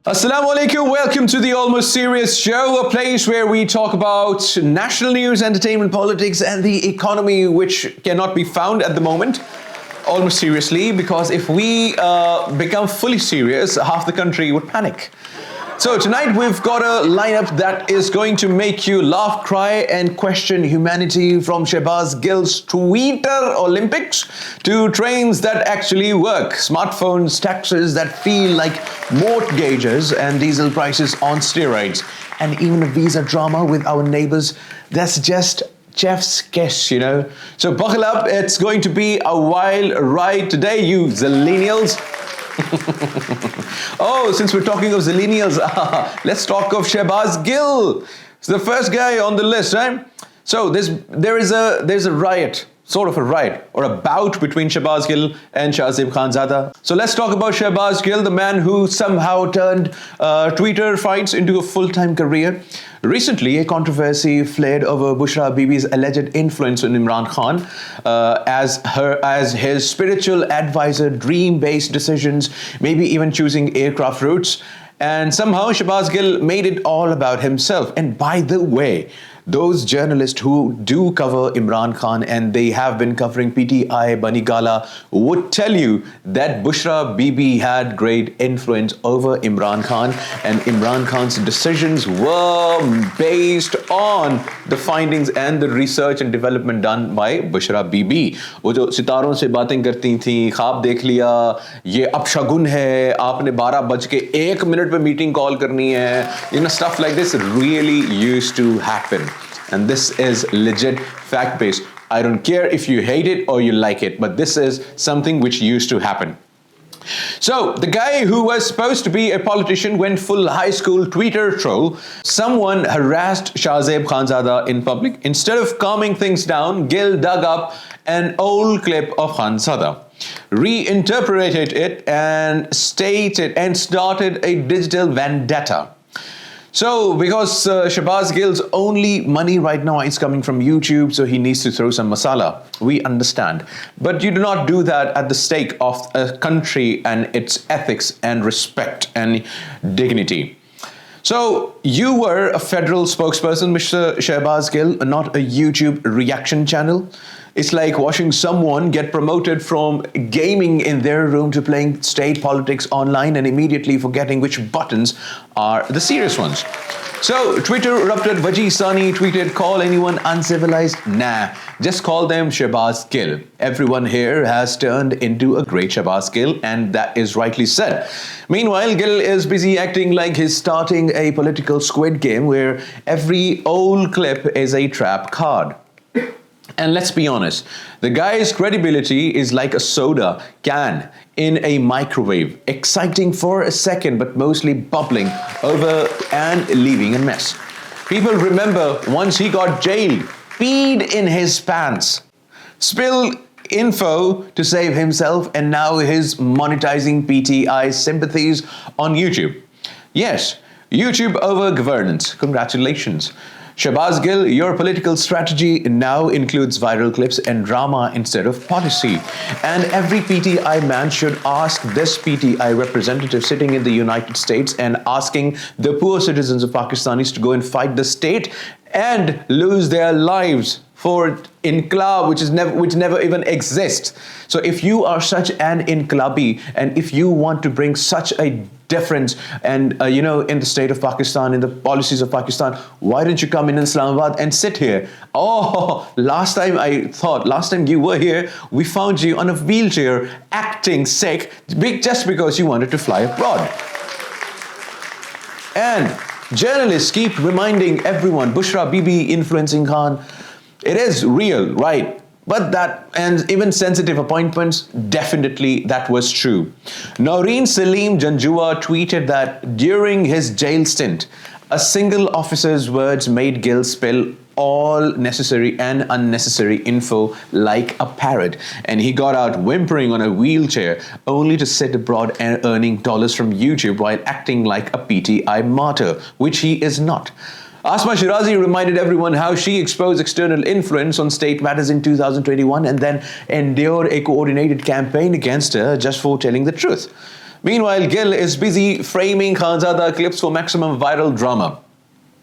Assalamu alaikum, welcome to the Almost Serious Show, a place where we talk about national news, entertainment, politics, and the economy, which cannot be found at the moment. Almost seriously, because if we become fully serious, half the country would panic. So tonight we've got a lineup that is going to make you laugh, cry, and question humanity, from Shehbaz Gill's Twitter Olympics to trains that actually work, smartphones, taxes that feel like mortgages, and diesel prices on steroids, and even a visa drama with our neighbors that's just chef's kiss, you know. So buckle up, it's going to be a wild ride today, you zillennials. Oh, since we're talking of zillennials, let's talk of Shehbaz Gill. It's the first guy on the list, right? So there's a riot, sort of a riot, or a bout between Shehbaz Gill and Shahzeb Khanzada. So let's talk about Shehbaz Gill, the man who somehow turned Twitter fights into a full-time career. Recently, a controversy flared over Bushra Bibi's alleged influence on Imran Khan as his spiritual advisor, dream-based decisions, maybe even choosing aircraft routes. And somehow Shehbaz Gill made it all about himself. And by the way, those journalists who do cover Imran Khan, and they have been covering PTI, Bani Gala, would tell you that Bushra Bibi had great influence over Imran Khan, and Imran Khan's decisions were based on the findings and the research and development done by Bushra Bibi. वो जो सितारों से बातें करती थी, ख्वाब देख लिया, ये अपशगुन है, आपने 12:01 पे मीटिंग कॉल करनी है, you know, stuff like this really used to happen. And this is legit fact-based. I don't care if you hate it or you like it, but this is something which used to happen. So, the guy who was supposed to be a politician went full high school Twitter troll. Someone harassed Shahzeb Khanzada in public. Instead of calming things down, Gill dug up an old clip of Khanzada, reinterpreted it, and started a digital vendetta. So, because Shehbaz Gill's only money right now is coming from YouTube, so he needs to throw some masala. We understand. But you do not do that at the stake of a country and its ethics and respect and dignity. So, you were a federal spokesperson, Mr. Shehbaz Gill, not a YouTube reaction channel. It's like watching someone get promoted from gaming in their room to playing state politics online and immediately forgetting which buttons are the serious ones. So Twitter erupted. Wajih Sani tweeted, "Call anyone uncivilized? Nah, just call them Shehbaz Gill. Everyone here has turned into a great Shehbaz Gill, and that is rightly said." Meanwhile, Gill is busy acting like he's starting a political Squid Game where every old clip is a trap card. And let's be honest, the guy's credibility is like a soda can in a microwave, exciting for a second but mostly bubbling over and leaving a mess. People remember once he got jailed, peed in his pants, spilled info to save himself, and now he's monetizing PTI's sympathies on YouTube. Yes, YouTube over governance. Congratulations. Shehbaz Gill, your political strategy now includes viral clips and drama instead of policy. And every PTI man should ask this PTI representative sitting in the United States and asking the poor citizens of Pakistanis to go and fight the state and lose their lives for inqilab, which never even exists. So if you are such an inqilabi, and if you want to bring such a difference and in the state of Pakistan, in the policies of Pakistan, why didn't you come in Islamabad and sit here? Oh, last time you were here, we found you on a wheelchair acting sick just because you wanted to fly abroad. And journalists keep reminding everyone, Bushra Bibi influencing Khan. It is real, right? But that, and even sensitive appointments, definitely that was true. Noreen Salim Janjua tweeted that during his jail stint, a single officer's words made Gill spill all necessary and unnecessary info like a parrot, and he got out whimpering on a wheelchair only to sit abroad and earning dollars from YouTube while acting like a PTI martyr, which he is not. Asma Shirazi reminded everyone how she exposed external influence on state matters in 2021 and then endured a coordinated campaign against her just for telling the truth. Meanwhile, Gill is busy framing Khanzada clips for maximum viral drama.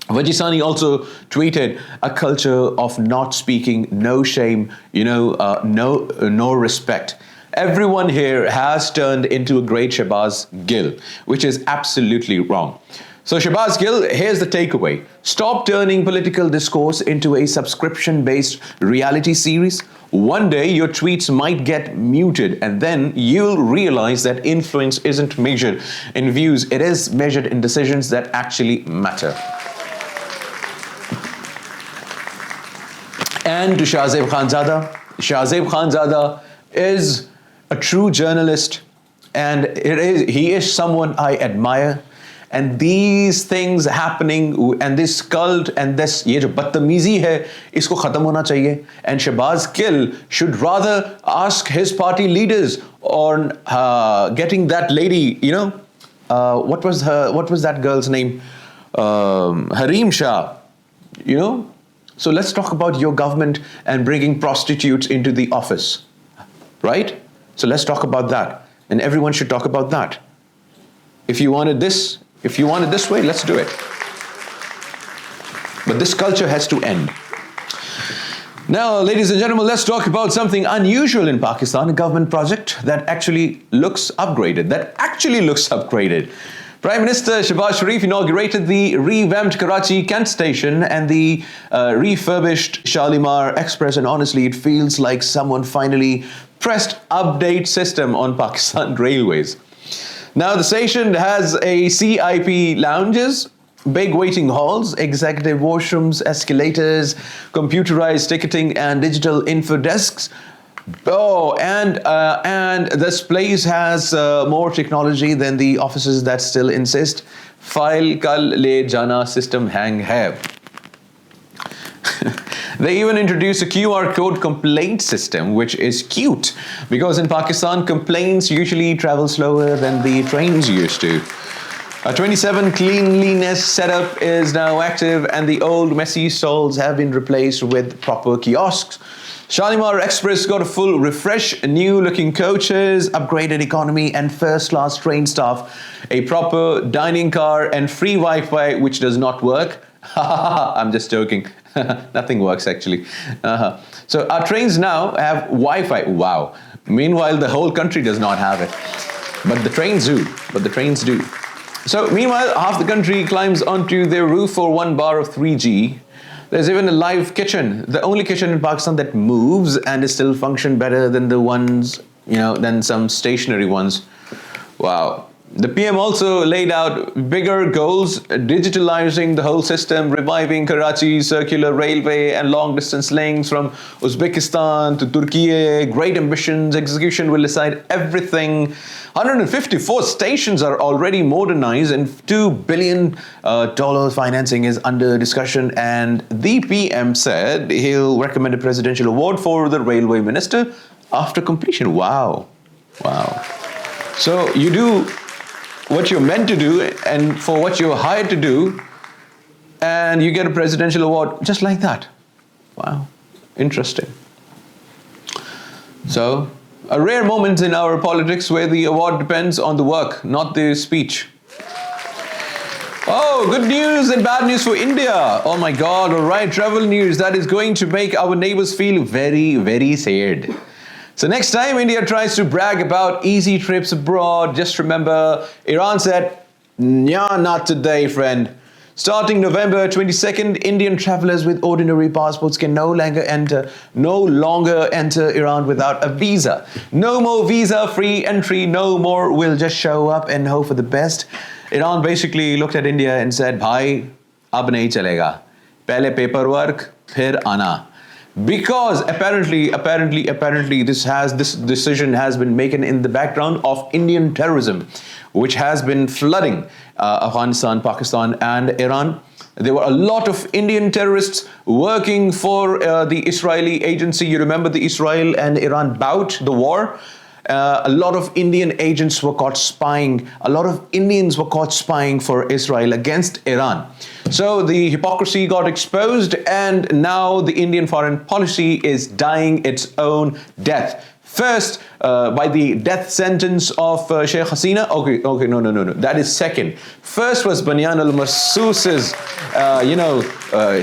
Vajisani also tweeted, a culture of not speaking, no shame, no respect. Everyone here has turned into a great Shehbaz Gill, which is absolutely wrong. So Shehbaz Gill, here's the takeaway. Stop turning political discourse into a subscription-based reality series. One day your tweets might get muted and then you'll realize that influence isn't measured in views, it is measured in decisions that actually matter. And to Shahzeb Khanzada is a true journalist, and he is someone I admire. And these things happening, and this cult, and this ये जो बदतमीजी है, इसको खत्म होना चाहिए. And Shehbaz Gill should rather ask his party leaders on getting that lady, what was that girl's name? Harim Shah, So let's talk about your government and bringing prostitutes into the office, right? So let's talk about that. And everyone should talk about that. If you want it this way, let's do it. But this culture has to end. Now, ladies and gentlemen, let's talk about something unusual in Pakistan, a government project that actually looks upgraded. Prime Minister Shehbaz Sharif inaugurated the revamped Karachi Kent station and the refurbished Shalimar Express, and honestly, it feels like someone finally pressed update system on Pakistan Railways. Now, the station has a CIP lounges, big waiting halls, executive washrooms, escalators, computerized ticketing, and digital info desks. Oh, and this place has more technology than the offices that still insist file kal le jana system hang hai. They even introduced a QR code complaint system, which is cute because in Pakistan, complaints usually travel slower than the trains used to. A 27 cleanliness setup is now active, and the old messy stalls have been replaced with proper kiosks. Shalimar Express got a full refresh, new looking coaches, upgraded economy and first class train staff, a proper dining car and free Wi-Fi, which does not work. I'm just joking. Nothing works actually. So our trains now have Wi-Fi. Wow. Meanwhile, the whole country does not have it. But the trains do. So meanwhile, half the country climbs onto their roof for 1 bar of 3G. There's even a live kitchen, the only kitchen in Pakistan that moves and is still function better than the ones, than some stationary ones. Wow. The PM also laid out bigger goals, digitalizing the whole system, reviving Karachi's circular railway and long-distance links from Uzbekistan to Turkey. Great ambitions, execution will decide everything. 154 stations are already modernized and $2 billion financing is under discussion. And the PM said he'll recommend a presidential award for the railway minister after completion. Wow. So you do what you're meant to do and for what you're hired to do, and you get a presidential award just like that. Wow, interesting. So, a rare moment in our politics where the award depends on the work, not the speech. Oh, good news and bad news for India. Oh my God, all right, travel news that is going to make our neighbors feel very, very sad. So next time India tries to brag about easy trips abroad, just remember, Iran said, "Nah, not today, friend." Starting November 22nd, Indian travelers with ordinary passports can no longer enter Iran without a visa. No more visa-free entry, no more. We'll just show up and hope for the best. Iran basically looked at India and said, "Bhai, ab nahi chalega. Pehle paperwork, phir ana." Because apparently this decision has been made in the background of Indian terrorism, which has been flooding Afghanistan, Pakistan and Iran. There were a lot of Indian terrorists working for the Israeli agency. You remember the Israel and Iran bout, the war? A lot of Indian agents were caught spying. A lot of Indians were caught spying for Israel against Iran. So the hypocrisy got exposed, and now the Indian foreign policy is dying its own death. First, by the death sentence of Sheikh Hasina. Okay, no. That is second. First was Banyan al-Marsous's,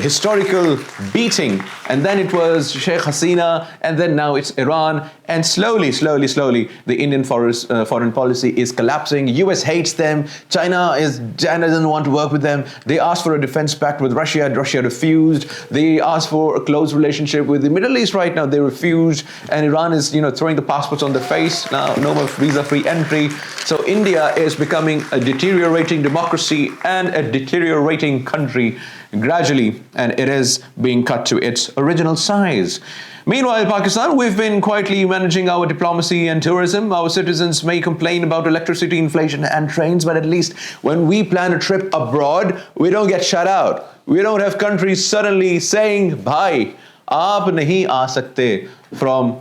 historical beating, and then it was Sheikh Hasina, and then now it's Iran, and slowly, the Indian foreign policy is collapsing. US hates them. China doesn't want to work with them. They asked for a defense pact with Russia. Russia refused. They asked for a close relationship with the Middle East right now. They refused. And Iran is, throwing the passports on their face. Now, no more visa-free entry. So India is becoming a deteriorating democracy and a deteriorating country gradually, and it is being cut to its original size. Meanwhile, Pakistan, we've been quietly managing our diplomacy and tourism. Our citizens may complain about electricity, inflation, and trains, but at least when we plan a trip abroad, we don't get shut out. We don't have countries suddenly saying, "Bhai, aap nahi aa sakte," from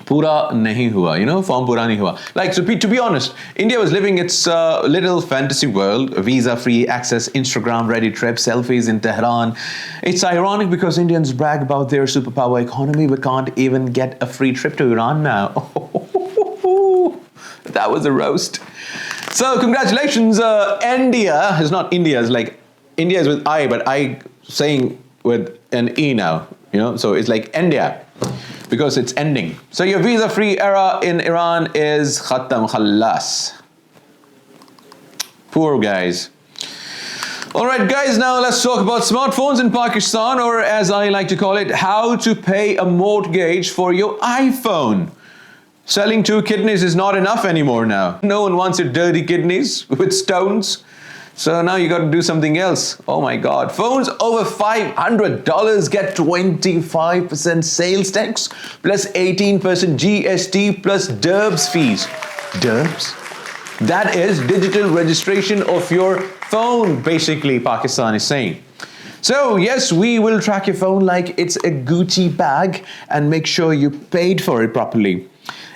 Pura nahi hua, from pura nahi hua. Like, so to be honest, India was living its little fantasy world, visa-free access, Instagram-ready trip, selfies in Tehran. It's ironic because Indians brag about their superpower economy, but can't even get a free trip to Iran now. That was a roast. So congratulations, India. It's not India, it's like, India is with I, but I saying with an E now, so it's like India, because it's ending. So your visa-free era in Iran is khatam, khalas. Poor guys. All right, guys, now let's talk about smartphones in Pakistan, or as I like to call it, how to pay a mortgage for your iPhone. Selling 2 kidneys is not enough anymore now. No one wants your dirty kidneys with stones. So now you got to do something else. Oh my God. Phones over $500 get 25% sales tax plus 18% GST plus DERBS fees. DERBS? That is digital registration of your phone, basically, Pakistan is saying. So yes, we will track your phone like it's a Gucci bag and make sure you paid for it properly.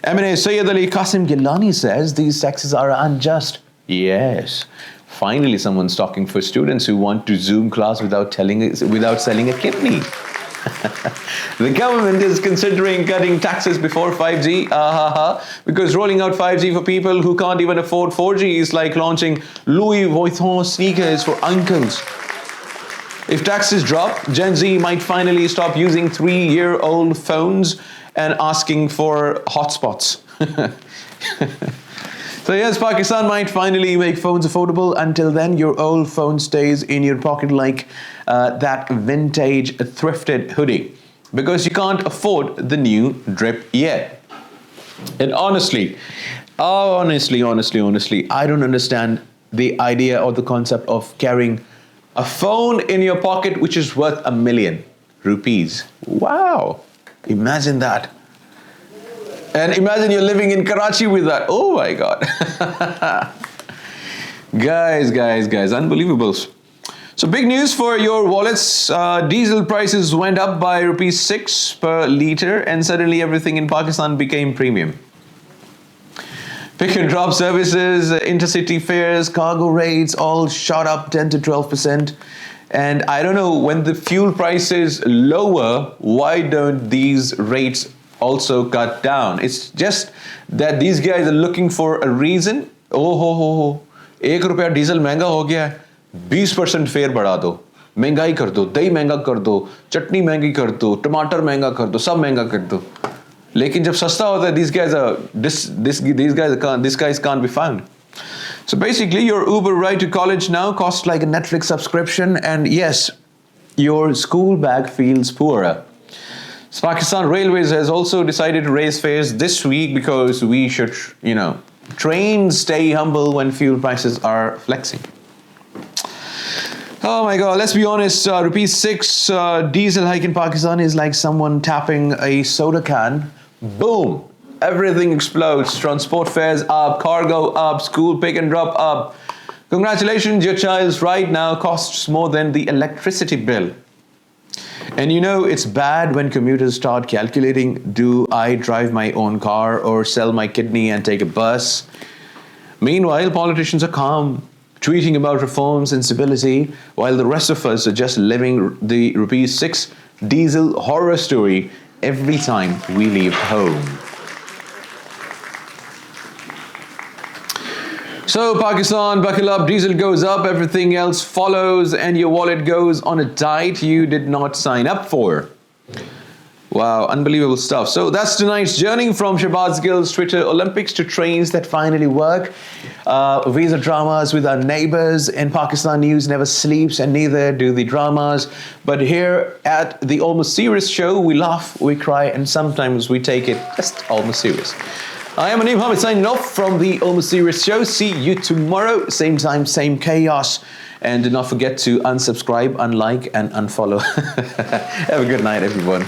MNA Sayyid Ali Qasim Gilani says these taxes are unjust. Yes. Finally, someone's talking for students who want to Zoom class without selling a kidney. The government is considering cutting taxes before 5G, because rolling out 5G for people who can't even afford 4G is like launching Louis Vuitton sneakers for uncles. If taxes drop, Gen Z might finally stop using 3-year-old phones and asking for hotspots. So yes, Pakistan might finally make phones affordable. Until then, your old phone stays in your pocket like that vintage thrifted hoodie, because you can't afford the new drip yet. And honestly, I don't understand the idea or the concept of carrying a phone in your pocket which is worth $1 million rupees. Wow, imagine that. And imagine you're living in Karachi with that. Oh my God. Guys, unbelievable. So big news for your wallets. Diesel prices went up by rupees 6 per litre, and suddenly everything in Pakistan became premium. Pick and drop services, intercity fares, cargo rates all shot up 10 to 12%. And I don't know, when the fuel price is lower, why don't these rates also cut down? It's just that these guys are looking for a reason. $1 diesel महंगा हो गया है, 20% fair बढ़ा दो, महंगाई कर दो, दही महंगा कर दो, चटनी महंगी कर दो, टमाटर महंगा कर दो, सब महंगा कर दो. लेकिन जब सस्ता होता है, these guys can't be found. So basically, your Uber ride to college now costs like a Netflix subscription, and yes, your school bag feels poorer. So Pakistan Railways has also decided to raise fares this week because we should, trains stay humble when fuel prices are flexing. Oh my God, let's be honest, rupees 6 diesel hike in Pakistan is like someone tapping a soda can. Boom, everything explodes. Transport fares up, cargo up, school pick and drop up. Congratulations, your child's ride now costs more than the electricity bill. And it's bad when commuters start calculating, do I drive my own car or sell my kidney and take a bus? Meanwhile, politicians are calm, tweeting about reforms and stability, while the rest of us are just living the rupees 6 diesel horror story every time we leave home. So Pakistan, buckle up, diesel goes up, everything else follows, and your wallet goes on a diet you did not sign up for. Wow, unbelievable stuff. So that's tonight's journey from Shahbaz Gill's Twitter Olympics to trains that finally work. Visa dramas with our neighbors, and Pakistan news never sleeps, and neither do the dramas. But here at the Almost Serious show, we laugh, we cry, and sometimes we take it just almost serious. I am Aneem Hamid signing off from the Almost Serious show. See you tomorrow, same time, same chaos. And do not forget to unsubscribe, unlike, and unfollow. Have a good night, everyone.